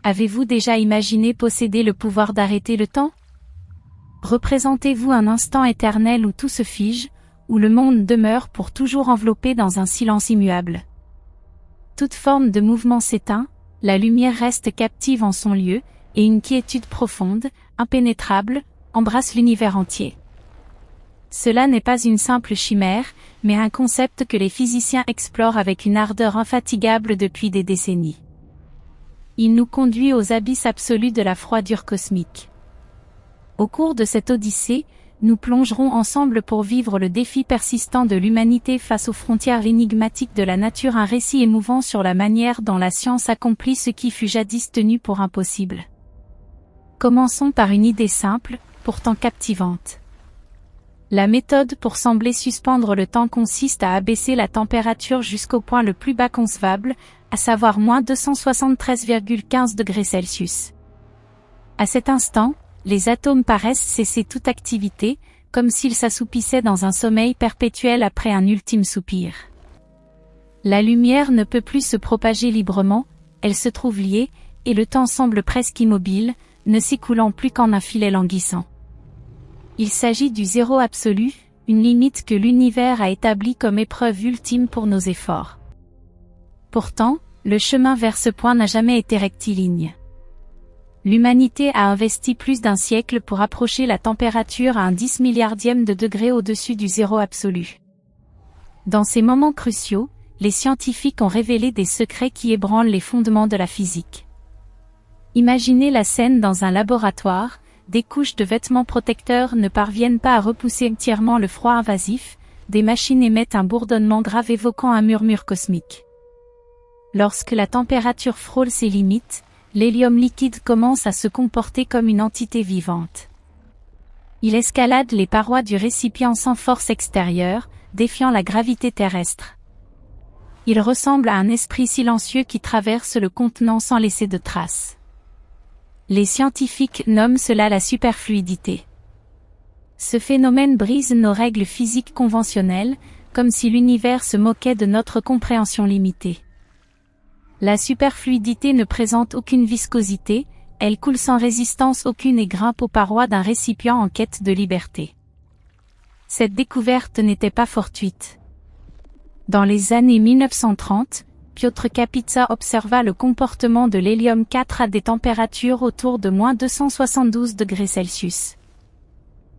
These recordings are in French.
Avez-vous déjà imaginé posséder le pouvoir d'arrêter le temps? Représentez-vous un instant éternel où tout se fige, où le monde demeure pour toujours enveloppé dans un silence immuable. Toute forme de mouvement s'éteint, la lumière reste captive en son lieu, et une quiétude profonde, impénétrable, embrasse l'univers entier. Cela n'est pas une simple chimère, mais un concept que les physiciens explorent avec une ardeur infatigable depuis des décennies. Il nous conduit aux abysses absolus de la froidure cosmique. Au cours de cette odyssée, nous plongerons ensemble pour vivre le défi persistant de l'humanité face aux frontières énigmatiques de la nature, un récit émouvant sur la manière dont la science accomplit ce qui fut jadis tenu pour impossible. Commençons par une idée simple, pourtant captivante. La méthode pour sembler suspendre le temps consiste à abaisser la température jusqu'au point le plus bas concevable, à savoir moins 273,15 degrés Celsius. À cet instant, les atomes paraissent cesser toute activité, comme s'ils s'assoupissaient dans un sommeil perpétuel après un ultime soupir. La lumière ne peut plus se propager librement, elle se trouve liée, et le temps semble presque immobile, ne s'écoulant plus qu'en un filet languissant. Il s'agit du zéro absolu, une limite que l'univers a établie comme épreuve ultime pour nos efforts. Pourtant, le chemin vers ce point n'a jamais été rectiligne. L'humanité a investi plus d'un siècle pour approcher la température à un 10 milliardième de degré au-dessus du zéro absolu. Dans ces moments cruciaux, les scientifiques ont révélé des secrets qui ébranlent les fondements de la physique. Imaginez la scène dans un laboratoire, des couches de vêtements protecteurs ne parviennent pas à repousser entièrement le froid invasif, des machines émettent un bourdonnement grave évoquant un murmure cosmique. Lorsque la température frôle ses limites, l'hélium liquide commence à se comporter comme une entité vivante. Il escalade les parois du récipient sans force extérieure, défiant la gravité terrestre. Il ressemble à un esprit silencieux qui traverse le contenant sans laisser de traces. Les scientifiques nomment cela la superfluidité. Ce phénomène brise nos règles physiques conventionnelles, comme si l'univers se moquait de notre compréhension limitée. La superfluidité ne présente aucune viscosité, elle coule sans résistance aucune et grimpe aux parois d'un récipient en quête de liberté. Cette découverte n'était pas fortuite. Dans les années 1930, Piotr Kapitsa observa le comportement de l'hélium 4 à des températures autour de moins 272 degrés Celsius.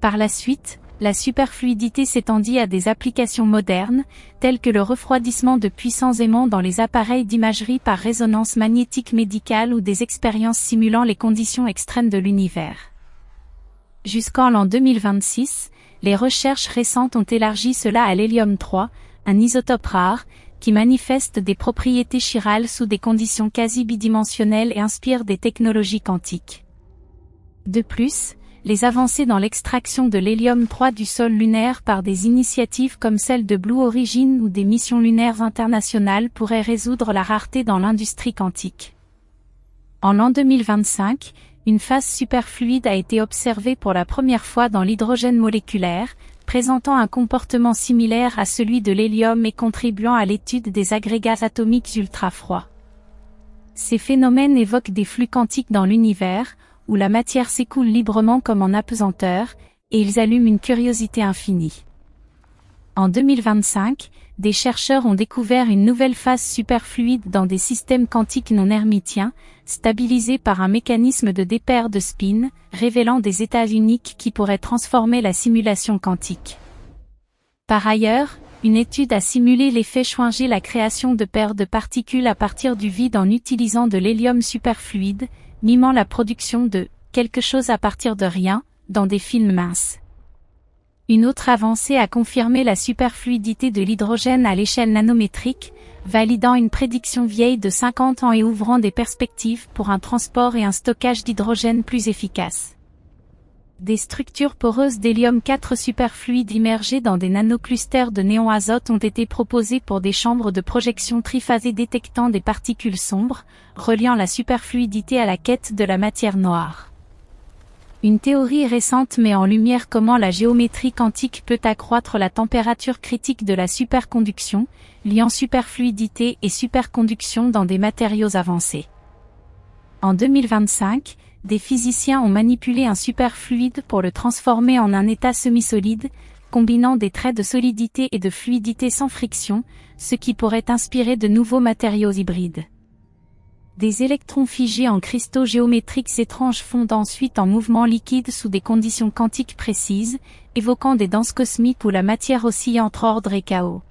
Par la suite, la superfluidité s'étendit à des applications modernes, telles que le refroidissement de puissants aimants dans les appareils d'imagerie par résonance magnétique médicale ou des expériences simulant les conditions extrêmes de l'univers. Jusqu'en l'an 2026, les recherches récentes ont élargi cela à l'hélium 3, un isotope rare, qui manifeste des propriétés chirales sous des conditions quasi bidimensionnelles et inspire des technologies quantiques. De plus, les avancées dans l'extraction de l'hélium 3 du sol lunaire par des initiatives comme celle de Blue Origin ou des missions lunaires internationales pourraient résoudre la rareté dans l'industrie quantique. En l'an 2025, une phase superfluide a été observée pour la première fois dans l'hydrogène moléculaire, présentant un comportement similaire à celui de l'hélium et contribuant à l'étude des agrégats atomiques ultra-froids. Ces phénomènes évoquent des flux quantiques dans l'univers, où la matière s'écoule librement comme en apesanteur, et ils allument une curiosité infinie. En 2025, des chercheurs ont découvert une nouvelle phase superfluide dans des systèmes quantiques non hermitiens, stabilisés par un mécanisme de dépaire de spin, révélant des états uniques qui pourraient transformer la simulation quantique. Par ailleurs, une étude a simulé l'effet Schwinger, la création de paires de particules à partir du vide en utilisant de l'hélium superfluide, mimant la production de « quelque chose à partir de rien » dans des films minces. Une autre avancée a confirmé la superfluidité de l'hydrogène à l'échelle nanométrique, validant une prédiction vieille de 50 ans et ouvrant des perspectives pour un transport et un stockage d'hydrogène plus efficaces. Des structures poreuses d'hélium 4 superfluide immergées dans des nanoclusters de néon azote ont été proposées pour des chambres de projection triphasées détectant des particules sombres, reliant la superfluidité à la quête de la matière noire. Une théorie récente met en lumière comment la géométrie quantique peut accroître la température critique de la superconduction, liant superfluidité et superconduction dans des matériaux avancés. En 2025, des physiciens ont manipulé un superfluide pour le transformer en un état semi-solide, combinant des traits de solidité et de fluidité sans friction, ce qui pourrait inspirer de nouveaux matériaux hybrides. Des électrons figés en cristaux géométriques étranges fondent ensuite en mouvement liquide sous des conditions quantiques précises, évoquant des danses cosmiques où la matière oscille entre ordre et chaos.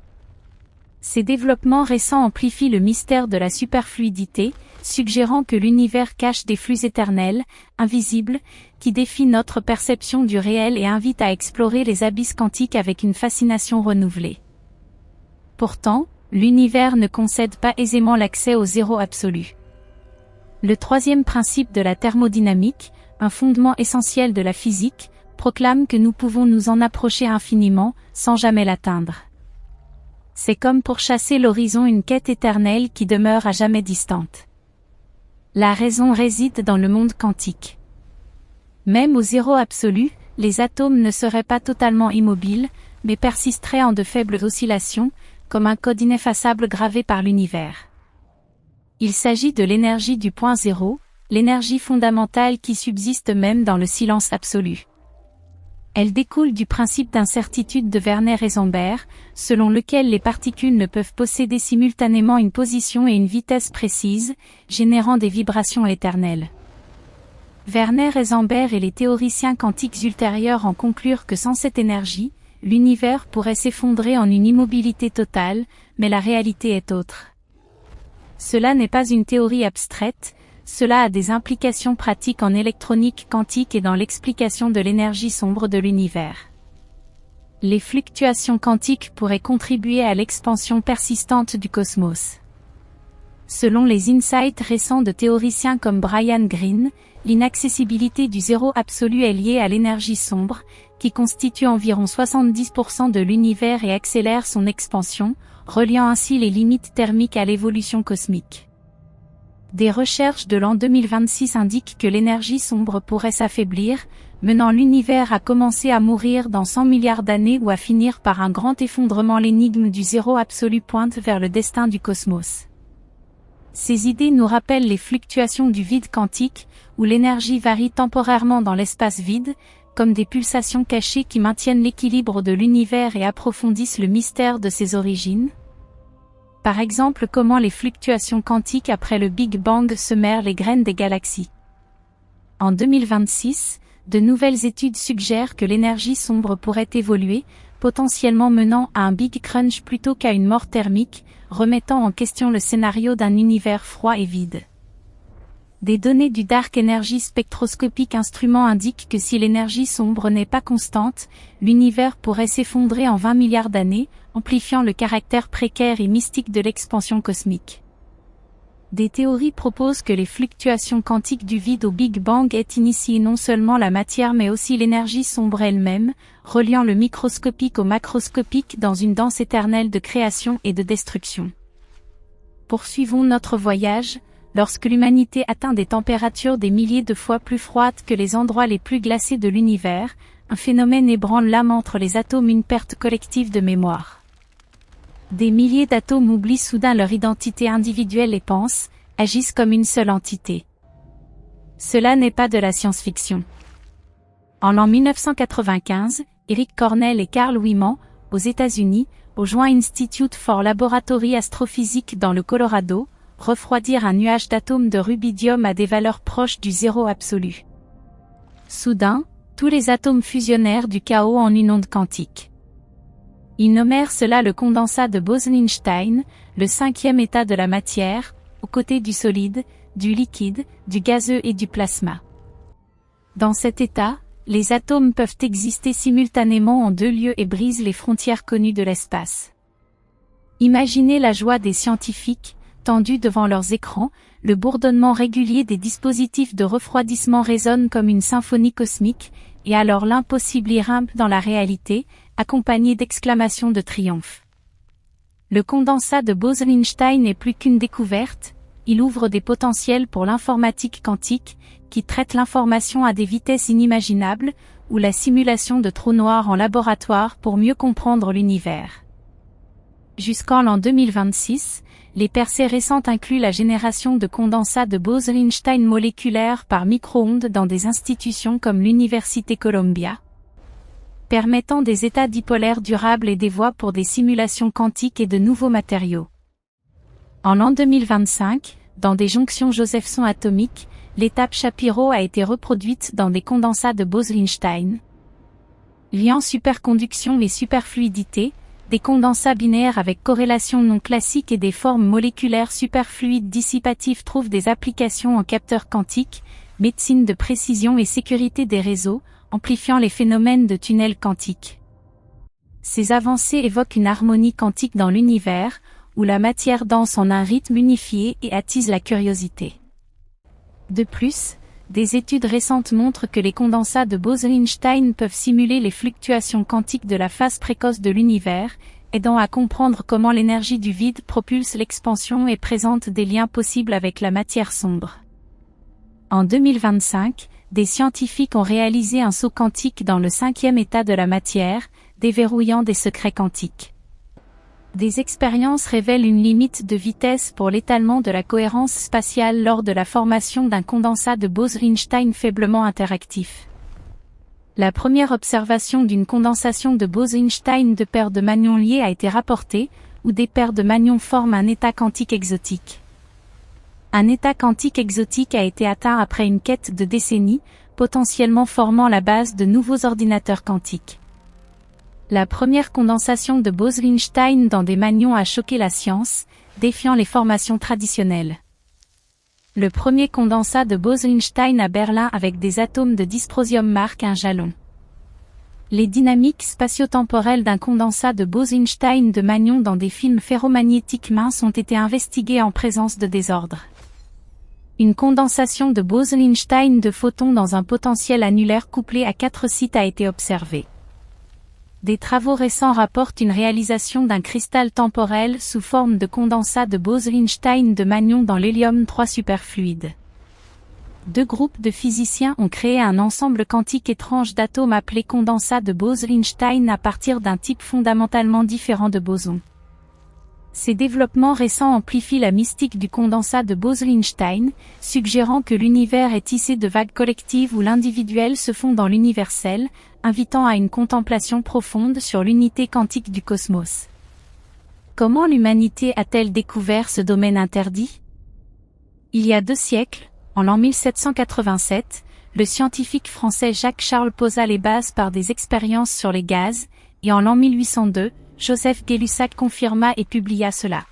Ces développements récents amplifient le mystère de la superfluidité, suggérant que l'univers cache des flux éternels, invisibles, qui défient notre perception du réel et invitent à explorer les abysses quantiques avec une fascination renouvelée. Pourtant, l'univers ne concède pas aisément l'accès au zéro absolu. Le troisième principe de la thermodynamique, un fondement essentiel de la physique, proclame que nous pouvons nous en approcher infiniment, sans jamais l'atteindre. C'est comme pour chasser l'horizon une quête éternelle qui demeure à jamais distante. La raison réside dans le monde quantique. Même au zéro absolu, les atomes ne seraient pas totalement immobiles, mais persisteraient en de faibles oscillations, comme un code ineffaçable gravé par l'univers. Il s'agit de l'énergie du point zéro, l'énergie fondamentale qui subsiste même dans le silence absolu. Elle découle du principe d'incertitude de Werner-Heisenberg, selon lequel les particules ne peuvent posséder simultanément une position et une vitesse précises, générant des vibrations éternelles. Werner-Heisenberg et les théoriciens quantiques ultérieurs en conclurent que sans cette énergie, l'univers pourrait s'effondrer en une immobilité totale, mais la réalité est autre. Cela n'est pas une théorie abstraite, cela a des implications pratiques en électronique quantique et dans l'explication de l'énergie sombre de l'univers. Les fluctuations quantiques pourraient contribuer à l'expansion persistante du cosmos. Selon les insights récents de théoriciens comme Brian Greene, l'inaccessibilité du zéro absolu est liée à l'énergie sombre, qui constitue environ 70% de l'univers et accélère son expansion, reliant ainsi les limites thermiques à l'évolution cosmique. Des recherches de l'an 2026 indiquent que l'énergie sombre pourrait s'affaiblir, menant l'univers à commencer à mourir dans 100 milliards d'années ou à finir par un grand effondrement. L'énigme du zéro absolu pointe vers le destin du cosmos. Ces idées nous rappellent les fluctuations du vide quantique, où l'énergie varie temporairement dans l'espace vide, comme des pulsations cachées qui maintiennent l'équilibre de l'univers et approfondissent le mystère de ses origines. Par exemple, comment les fluctuations quantiques après le Big Bang semèrent les graines des galaxies. En 2026, de nouvelles études suggèrent que l'énergie sombre pourrait évoluer, potentiellement menant à un Big Crunch plutôt qu'à une mort thermique, remettant en question le scénario d'un univers froid et vide. Des données du Dark Energy Spectroscopic Instrument indiquent que si l'énergie sombre n'est pas constante, l'univers pourrait s'effondrer en 20 milliards d'années, amplifiant le caractère précaire et mystique de l'expansion cosmique. Des théories proposent que les fluctuations quantiques du vide au Big Bang aient initié non seulement la matière mais aussi l'énergie sombre elle-même, reliant le microscopique au macroscopique dans une danse éternelle de création et de destruction. Poursuivons notre voyage. Lorsque l'humanité atteint des températures des milliers de fois plus froides que les endroits les plus glacés de l'univers, un phénomène ébranle l'âme entre les atomes, une perte collective de mémoire. Des milliers d'atomes oublient soudain leur identité individuelle et pensent, agissent comme une seule entité. Cela n'est pas de la science-fiction. En l'an 1995, Eric Cornell et Carl Wieman, aux États-Unis, au Joint Institute for Laboratory Astrophysics dans le Colorado, refroidirent un nuage d'atomes de rubidium à des valeurs proches du zéro absolu. Soudain, tous les atomes fusionnèrent du chaos en une onde quantique. Ils nommèrent cela le condensat de Bose-Einstein, le cinquième état de la matière, aux côtés du solide, du liquide, du gazeux et du plasma. Dans cet état, les atomes peuvent exister simultanément en deux lieux et brisent les frontières connues de l'espace. Imaginez la joie des scientifiques, tendus devant leurs écrans, le bourdonnement régulier des dispositifs de refroidissement résonne comme une symphonie cosmique, et alors l'impossible irrumpe dans la réalité, accompagné d'exclamations de triomphe. Le condensat de Bose-Einstein n'est plus qu'une découverte, il ouvre des potentiels pour l'informatique quantique, qui traite l'information à des vitesses inimaginables, ou la simulation de trous noirs en laboratoire pour mieux comprendre l'univers. Jusqu'en l'an 2026, les percées récentes incluent la génération de condensats de Bose-Einstein moléculaires par micro-ondes dans des institutions comme l'Université Columbia, permettant des états dipolaires durables et des voies pour des simulations quantiques et de nouveaux matériaux. En l'an 2025, dans des jonctions Josephson atomiques, l'étape Shapiro a été reproduite dans des condensats de Bose-Einstein. Liant superconduction et superfluidité, des condensats binaires avec corrélation non classique et des formes moléculaires superfluides dissipatives trouvent des applications en capteurs quantiques, médecine de précision et sécurité des réseaux, amplifiant les phénomènes de tunnels quantiques. Ces avancées évoquent une harmonie quantique dans l'univers, où la matière danse en un rythme unifié et attise la curiosité. De plus, des études récentes montrent que les condensats de Bose-Einstein peuvent simuler les fluctuations quantiques de la phase précoce de l'univers, aidant à comprendre comment l'énergie du vide propulse l'expansion et présente des liens possibles avec la matière sombre. En 2025, des scientifiques ont réalisé un saut quantique dans le 5e état de la matière, déverrouillant des secrets quantiques. Des expériences révèlent une limite de vitesse pour l'étalement de la cohérence spatiale lors de la formation d'un condensat de Bose-Einstein faiblement interactif. La première observation d'une condensation de Bose-Einstein de paires de magnons liés a été rapportée, où des paires de magnons forment un état quantique exotique. Un état quantique exotique a été atteint après une quête de décennies, potentiellement formant la base de nouveaux ordinateurs quantiques. La première condensation de Bose-Einstein dans des magnons a choqué la science, défiant les formations traditionnelles. Le premier condensat de Bose-Einstein à Berlin avec des atomes de dysprosium marque un jalon. Les dynamiques spatio-temporelles d'un condensat de Bose-Einstein de magnons dans des films ferromagnétiques minces ont été investiguées en présence de désordre. Une condensation de Bose-Einstein de photons dans un potentiel annulaire couplé à 4 sites a été observée. Des travaux récents rapportent une réalisation d'un cristal temporel sous forme de condensat de Bose-Einstein de magnons dans l'hélium-3 superfluide. Deux groupes de physiciens ont créé un ensemble quantique étrange d'atomes appelé condensat de Bose-Einstein à partir d'un type fondamentalement différent de boson. Ces développements récents amplifient la mystique du condensat de Bose-Einstein, suggérant que l'univers est tissé de vagues collectives où l'individuel se fond dans l'universel, invitant à une contemplation profonde sur l'unité quantique du cosmos. Comment l'humanité a-t-elle découvert ce domaine interdit? Il y a 2 siècles, en l'an 1787, le scientifique français Jacques-Charles posa les bases par des expériences sur les gaz, et en l'an 1802, Joseph Gay-Lussac confirma et publia cela.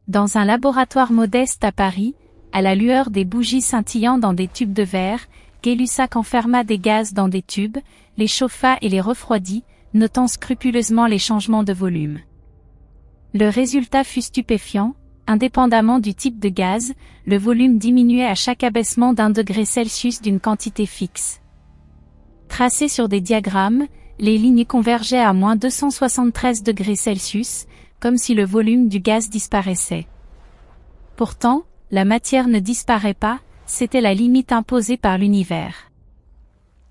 Dans un laboratoire modeste à Paris, à la lueur des bougies scintillant dans des tubes de verre, Gay-Lussac enferma des gaz dans des tubes, les chauffa et les refroidit, notant scrupuleusement les changements de volume. Le résultat fut stupéfiant, indépendamment du type de gaz, le volume diminuait à chaque abaissement d'1 degré Celsius d'une quantité fixe. Tracés sur des diagrammes, les lignes convergeaient à moins 273 degrés Celsius, comme si le volume du gaz disparaissait. Pourtant, la matière ne disparaît pas, c'était la limite imposée par l'univers.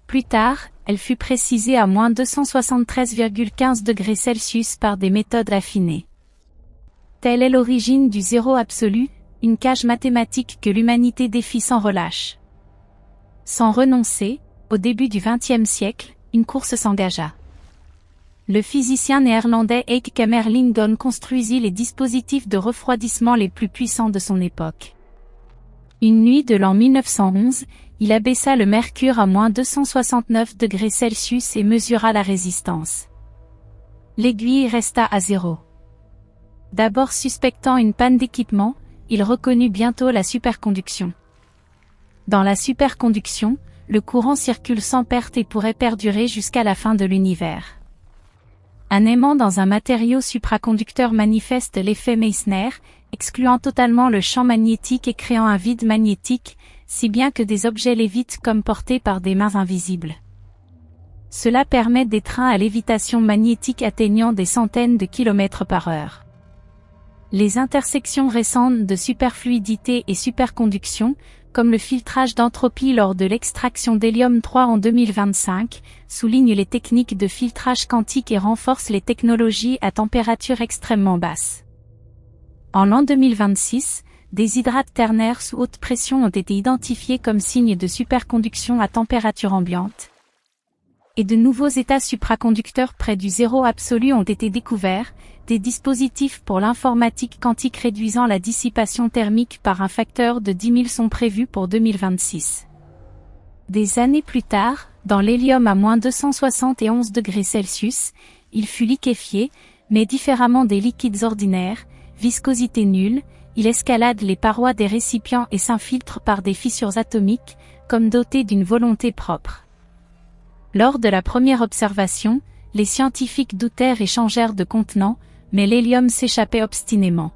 Plus tard, elle fut précisée à moins 273,15 degrés Celsius par des méthodes affinées. Telle est l'origine du zéro absolu, une cage mathématique que l'humanité défie sans relâche. Sans renoncer, au début du XXe siècle, une course s'engagea. Le physicien néerlandais Eike Kamerlingh construisit les dispositifs de refroidissement les plus puissants de son époque. Une nuit de l'an 1911, il abaissa le mercure à moins 269 degrés Celsius et mesura la résistance. L'aiguille resta à 0. D'abord suspectant une panne d'équipement, il reconnut bientôt la superconduction. Dans la superconduction, le courant circule sans perte et pourrait perdurer jusqu'à la fin de l'univers. Un aimant dans un matériau supraconducteur manifeste l'effet Meissner, excluant totalement le champ magnétique et créant un vide magnétique, si bien que des objets lévitent comme portés par des mains invisibles. Cela permet des trains à lévitation magnétique atteignant des centaines de kilomètres par heure. Les intersections récentes de superfluidité et superconduction, comme le filtrage d'entropie lors de l'extraction d'hélium-3 en 2025, souligne les techniques de filtrage quantique et renforce les technologies à température extrêmement basse. En l'an 2026, des hydrates ternaires sous haute pression ont été identifiés comme signe de superconduction à température ambiante. Et de nouveaux états supraconducteurs près du zéro absolu ont été découverts, des dispositifs pour l'informatique quantique réduisant la dissipation thermique par un facteur de 10 000 sont prévus pour 2026. Des années plus tard, dans l'hélium à moins 271 degrés Celsius, il fut liquéfié, mais différemment des liquides ordinaires, viscosité nulle, il escalade les parois des récipients et s'infiltre par des fissures atomiques, comme doté d'une volonté propre. Lors de la première observation, les scientifiques doutèrent et changèrent de contenant, mais l'hélium s'échappait obstinément.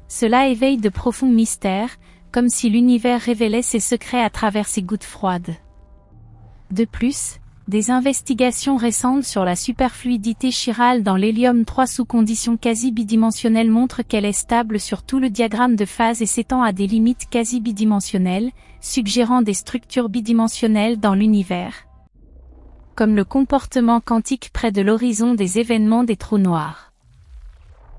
Cela éveille de profonds mystères, comme si l'univers révélait ses secrets à travers ces gouttes froides. De plus, des investigations récentes sur la superfluidité chirale dans l'hélium-3 sous conditions quasi bidimensionnelles montrent qu'elle est stable sur tout le diagramme de phase et s'étend à des limites quasi bidimensionnelles, suggérant des structures bidimensionnelles dans l'univers, comme le comportement quantique près de l'horizon des événements des trous noirs.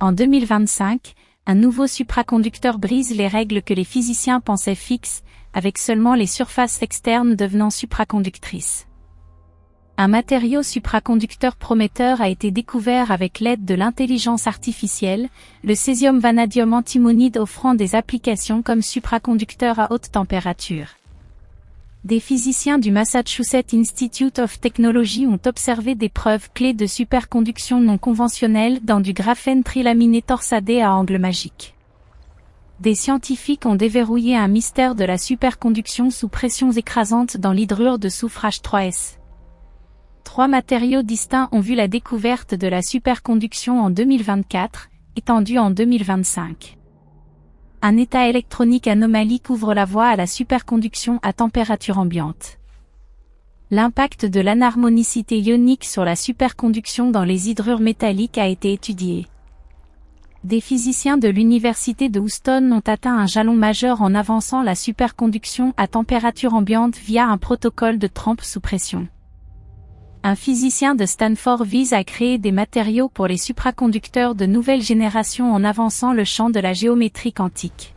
En 2025, un nouveau supraconducteur brise les règles que les physiciens pensaient fixes, avec seulement les surfaces externes devenant supraconductrices. Un matériau supraconducteur prometteur a été découvert avec l'aide de l'intelligence artificielle, le césium-vanadium antimonide offrant des applications comme supraconducteur à haute température. Des physiciens du Massachusetts Institute of Technology ont observé des preuves clés de superconduction non conventionnelle dans du graphène trilaminé torsadé à angle magique. Des scientifiques ont déverrouillé un mystère de la superconduction sous pressions écrasantes dans l'hydrure de soufre H3S. 3 matériaux distincts ont vu la découverte de la superconduction en 2024, étendue en 2025. Un état électronique anomalique ouvre la voie à la superconduction à température ambiante. L'impact de l'anharmonicité ionique sur la superconduction dans les hydrures métalliques a été étudié. Des physiciens de l'université de Houston ont atteint un jalon majeur en avançant la superconduction à température ambiante via un protocole de trempe sous pression. Un physicien de Stanford vise à créer des matériaux pour les supraconducteurs de nouvelle génération en avançant le champ de la géométrie quantique.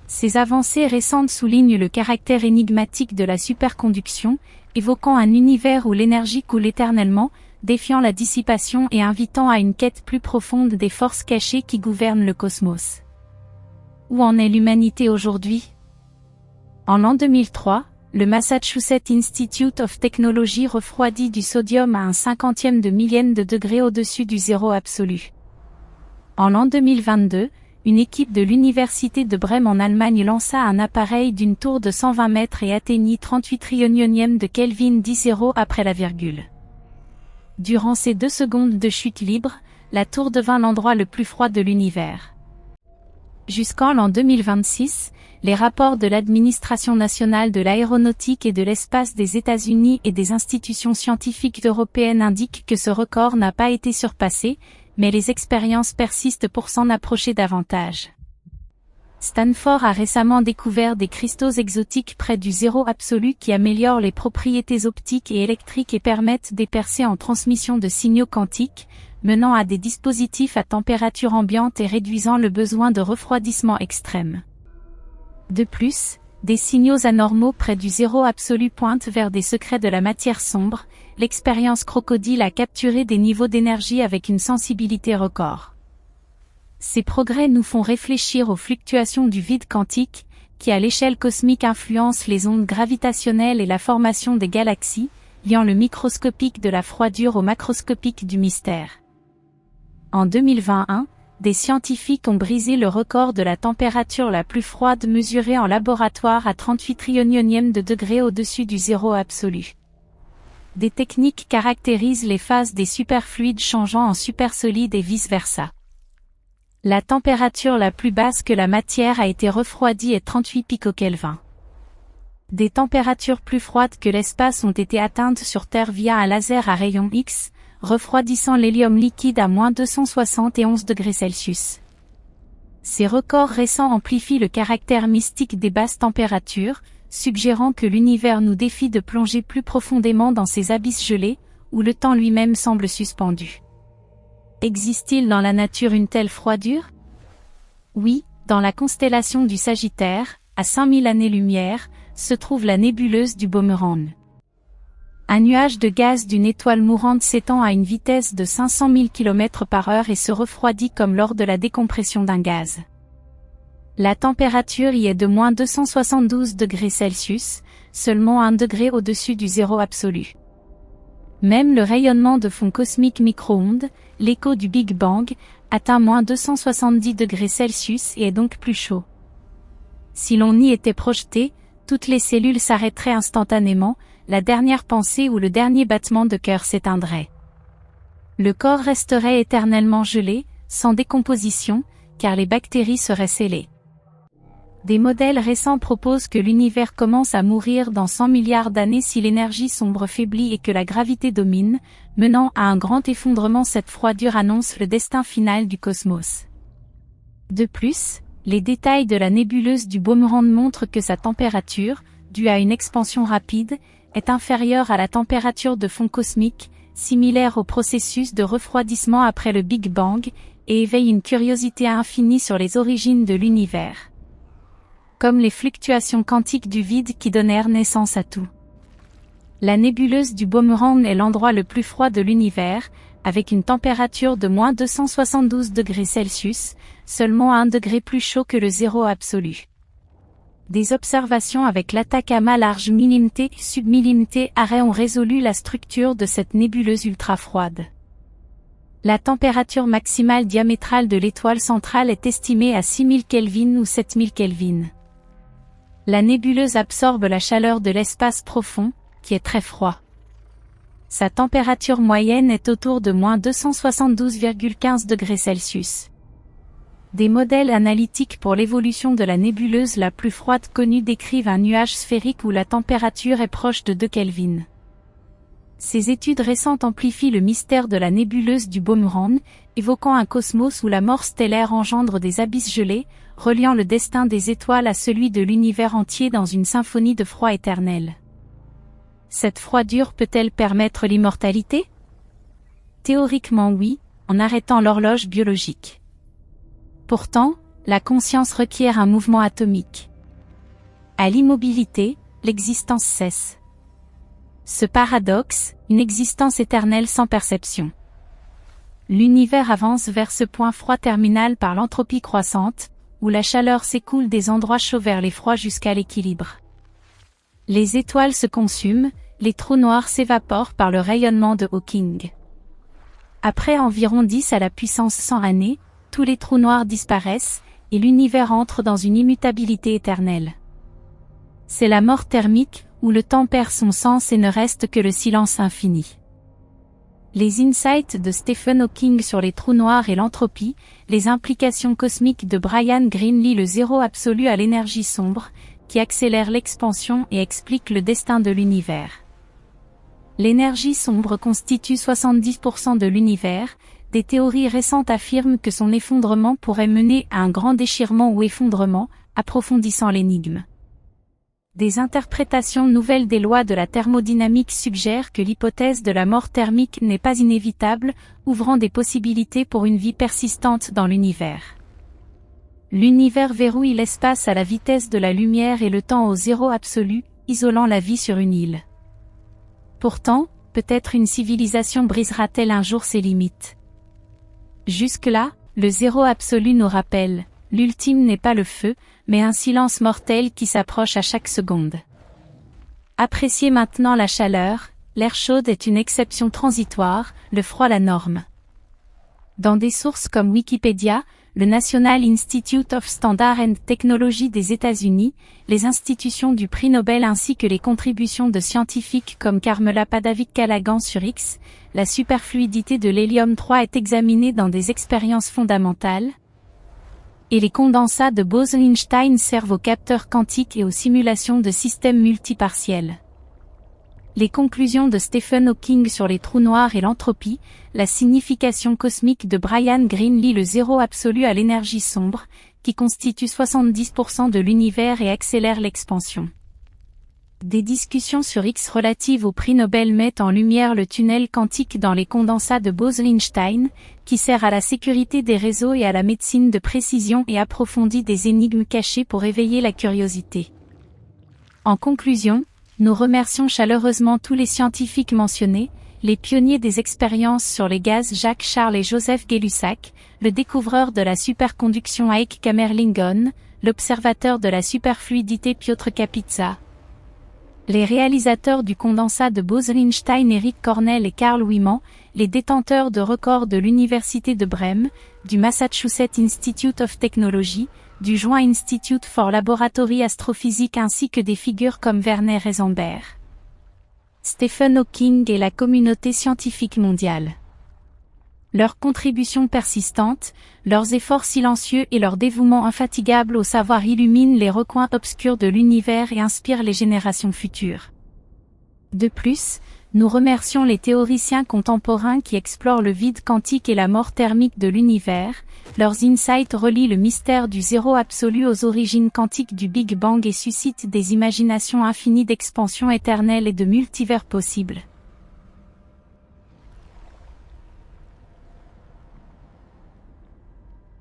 Ces avancées récentes soulignent le caractère énigmatique de la superconduction, évoquant un univers où l'énergie coule éternellement, défiant la dissipation et invitant à une quête plus profonde des forces cachées qui gouvernent le cosmos. Où en est l'humanité aujourd'hui? En l'an 2003, le Massachusetts Institute of Technology refroidit du sodium à un 50e de millième de degré au-dessus du zéro absolu. En l'an 2022, une équipe de l'université de Brême en Allemagne lança un appareil d'une tour de 120 mètres et atteignit 38 trillionième de Kelvin 10 après la virgule. Durant ces 2 secondes de chute libre, la tour devint l'endroit le plus froid de l'univers. Jusqu'en l'an 2026, les rapports de l'Administration nationale de l'aéronautique et de l'espace des États-Unis et des institutions scientifiques européennes indiquent que ce record n'a pas été surpassé, mais les expériences persistent pour s'en approcher davantage. Stanford a récemment découvert des cristaux exotiques près du zéro absolu qui améliorent les propriétés optiques et électriques et permettent des percées en transmission de signaux quantiques, menant à des dispositifs à température ambiante et réduisant le besoin de refroidissement extrême. De plus, des signaux anormaux près du zéro absolu pointent vers des secrets de la matière sombre. L'expérience Crocodile a capturé des niveaux d'énergie avec une sensibilité record. Ces progrès nous font réfléchir aux fluctuations du vide quantique, qui à l'échelle cosmique influencent les ondes gravitationnelles et la formation des galaxies, liant le microscopique de la froidure au macroscopique du mystère. En 2021, des scientifiques ont brisé le record de la température la plus froide mesurée en laboratoire à 38 trillionième de degré au-dessus du zéro absolu. Des techniques caractérisent les phases des superfluides changeant en supersolides et vice-versa. La température la plus basse que la matière a été refroidie est 38 picokelvin. Des températures plus froides que l'espace ont été atteintes sur Terre via un laser à rayons X, refroidissant l'hélium liquide à moins 271 degrés Celsius. Ces records récents amplifient le caractère mystique des basses températures, suggérant que l'univers nous défie de plonger plus profondément dans ces abysses gelés, où le temps lui-même semble suspendu. Existe-t-il dans la nature une telle froidure? Oui, dans la constellation du Sagittaire, à 5000 années-lumière, se trouve la nébuleuse du Boomerang. Un nuage de gaz d'une étoile mourante s'étend à une vitesse de 500 000 km/h et se refroidit comme lors de la décompression d'un gaz. La température y est de moins 272 degrés Celsius, seulement 1 degré au-dessus du zéro absolu. Même le rayonnement de fond cosmique micro-ondes, l'écho du Big Bang, atteint moins 270 degrés Celsius et est donc plus chaud. Si l'on y était projeté, toutes les cellules s'arrêteraient instantanément, la dernière pensée ou le dernier battement de cœur s'éteindrait. Le corps resterait éternellement gelé, sans décomposition, car les bactéries seraient scellées. Des modèles récents proposent que l'univers commence à mourir dans 100 milliards d'années si l'énergie sombre faiblit et que la gravité domine, menant à un grand effondrement. Cette froidure annonce le destin final du cosmos. De plus, les détails de la nébuleuse du Boomerang montrent que sa température, due à une expansion rapide, est inférieure à la température de fond cosmique, similaire au processus de refroidissement après le Big Bang, et éveille une curiosité infinie sur les origines de l'univers. Comme les fluctuations quantiques du vide qui donnèrent naissance à tout. La nébuleuse du Boomerang est l'endroit le plus froid de l'univers, avec une température de moins 272 degrés Celsius, seulement 1 degré plus chaud que le zéro absolu. Des observations avec l'Atacama Large Millimité Submillimité Array ont résolu la structure de cette nébuleuse ultra froide. La température maximale diamétrale de l'étoile centrale est estimée à 6000 Kelvin ou 7000 Kelvin. La nébuleuse absorbe la chaleur de l'espace profond, qui est très froid. Sa température moyenne est autour de moins 272,15 degrés Celsius. Des modèles analytiques pour l'évolution de la nébuleuse la plus froide connue décrivent un nuage sphérique où la température est proche de 2 Kelvin. Ces études récentes amplifient le mystère de la nébuleuse du Boomerang, évoquant un cosmos où la mort stellaire engendre des abysses gelés, reliant le destin des étoiles à celui de l'univers entier dans une symphonie de froid éternel. Cette froidure peut-elle permettre l'immortalité? Théoriquement oui, en arrêtant l'horloge biologique. Pourtant, la conscience requiert un mouvement atomique. À l'immobilité, l'existence cesse. Ce paradoxe, une existence éternelle sans perception. L'univers avance vers ce point froid terminal par l'entropie croissante, où la chaleur s'écoule des endroits chauds vers les froids jusqu'à l'équilibre. Les étoiles se consument, les trous noirs s'évaporent par le rayonnement de Hawking. Après environ 10 à la puissance 100 années, tous les trous noirs disparaissent, et l'univers entre dans une immutabilité éternelle. C'est la mort thermique, où le temps perd son sens et ne reste que le silence infini. Les insights de Stephen Hawking sur les trous noirs et l'entropie, les implications cosmiques de Brian Greene lient le zéro absolu à l'énergie sombre, qui accélère l'expansion et explique le destin de l'univers. L'énergie sombre constitue 70% de l'univers. Des théories récentes affirment que son effondrement pourrait mener à un grand déchirement ou effondrement, approfondissant l'énigme. Des interprétations nouvelles des lois de la thermodynamique suggèrent que l'hypothèse de la mort thermique n'est pas inévitable, ouvrant des possibilités pour une vie persistante dans l'univers. L'univers verrouille l'espace à la vitesse de la lumière et le temps au zéro absolu, isolant la vie sur une île. Pourtant, peut-être une civilisation brisera-t-elle un jour ses limites. Jusque-là, le zéro absolu nous rappelle, l'ultime n'est pas le feu, mais un silence mortel qui s'approche à chaque seconde. Appréciez maintenant la chaleur, l'air chaud est une exception transitoire, le froid la norme. Dans des sources comme Wikipédia, le National Institute of Standards and Technology des États-Unis, les institutions du prix Nobel ainsi que les contributions de scientifiques comme Carmela Padavik-Callaghan sur X, la superfluidité de l'hélium-3 est examinée dans des expériences fondamentales, et les condensats de Bose-Einstein servent aux capteurs quantiques et aux simulations de systèmes multipartiels. Les conclusions de Stephen Hawking sur les trous noirs et l'entropie, la signification cosmique de Brian Greene lie le zéro absolu à l'énergie sombre, qui constituent 70% de l'univers et accélèrent l'expansion. Des discussions sur X relatives au prix Nobel mettent en lumière le tunnel quantique dans les condensats de Bose-Einstein, qui sert à la sécurité des réseaux et à la médecine de précision et approfondit des énigmes cachées pour éveiller la curiosité. En conclusion, nous remercions chaleureusement tous les scientifiques mentionnés, les pionniers des expériences sur les gaz Jacques Charles et Joseph Gay-Lussac, le découvreur de la superconduction Heike Kamerlingh, l'observateur de la superfluidité Piotr Kapitsa, les réalisateurs du condensat de Bose-Einstein Eric Cornell et Carl Wieman, les détenteurs de records de l'Université de Brême, du Massachusetts Institute of Technology, du Joint Institute for Laboratory Astrophysique ainsi que des figures comme Werner Heisenberg, Stephen Hawking et la communauté scientifique mondiale. Leurs contributions persistantes, leurs efforts silencieux et leur dévouement infatigable au savoir illuminent les recoins obscurs de l'univers et inspirent les générations futures. De plus, nous remercions les théoriciens contemporains qui explorent le vide quantique et la mort thermique de l'univers. Leurs insights relient le mystère du zéro absolu aux origines quantiques du Big Bang et suscitent des imaginations infinies d'expansion éternelle et de multivers possibles.